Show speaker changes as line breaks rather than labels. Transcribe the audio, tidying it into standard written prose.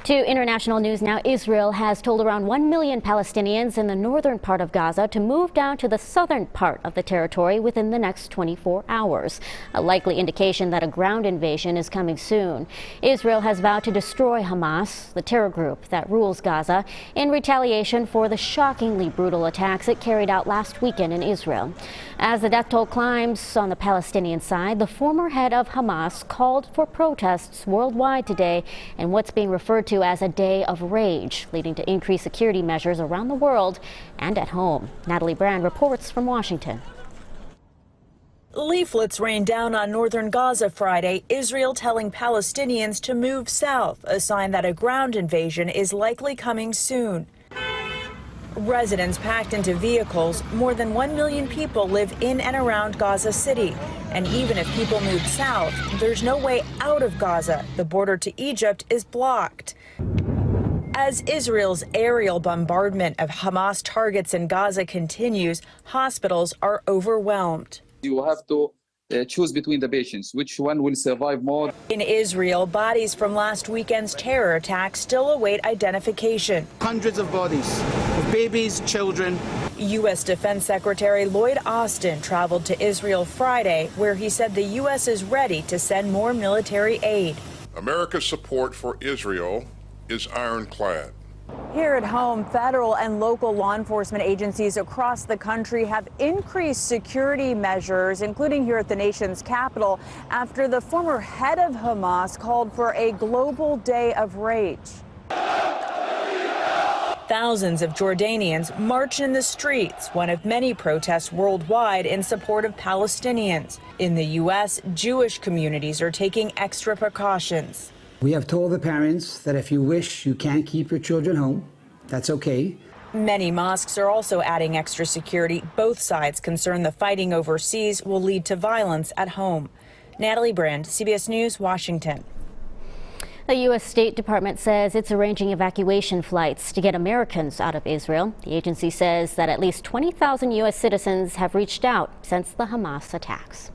To international news now, Israel has told around 1 million Palestinians in the northern part of Gaza to move down to the southern part of the territory within the next 24 hours, a likely indication that a ground invasion is coming soon. Israel has vowed to destroy Hamas, the terror group that rules Gaza, in retaliation for the shockingly brutal attacks it carried out last weekend in Israel. As the death toll climbs on the Palestinian side, the former head of Hamas called for protests worldwide today in what's being referred to as a day of rage, leading to increased security measures around the world and at home. Natalie Brand reports from Washington.
Leaflets rained down on northern Gaza Friday, Israel telling Palestinians to move south, a sign that a ground invasion is likely coming soon. Residents packed into vehicles. More than 1 million people live in and around Gaza City. And even if people move south, there's no way out of Gaza. The border to Egypt is blocked. As Israel's aerial bombardment of Hamas targets in Gaza continues, hospitals are overwhelmed.
You have to choose between the patients, which one will survive more.
In Israel, bodies from last weekend's terror attack still await identification.
Hundreds of bodies, of babies, children.
U.S. Defense Secretary Lloyd Austin traveled to Israel Friday, where he said the U.S. is ready to send more military aid.
America's support for Israel is ironclad.
Here at home, federal and local law enforcement agencies across the country have increased security measures, including here at the nation's capital, after the former head of Hamas called for a global day of rage. Thousands of Jordanians march in the streets, one of many protests worldwide in support of Palestinians. In the U.S., Jewish communities are taking extra precautions.
We have told the parents that if you wish you can't keep your children home, that's okay.
Many mosques are also adding extra security. Both sides concerned the fighting overseas will lead to violence at home. Natalie Brand, CBS News, Washington.
The U.S. State Department says it's arranging evacuation flights to get Americans out of Israel. The agency says that at least 20,000 U.S. citizens have reached out since the Hamas attacks.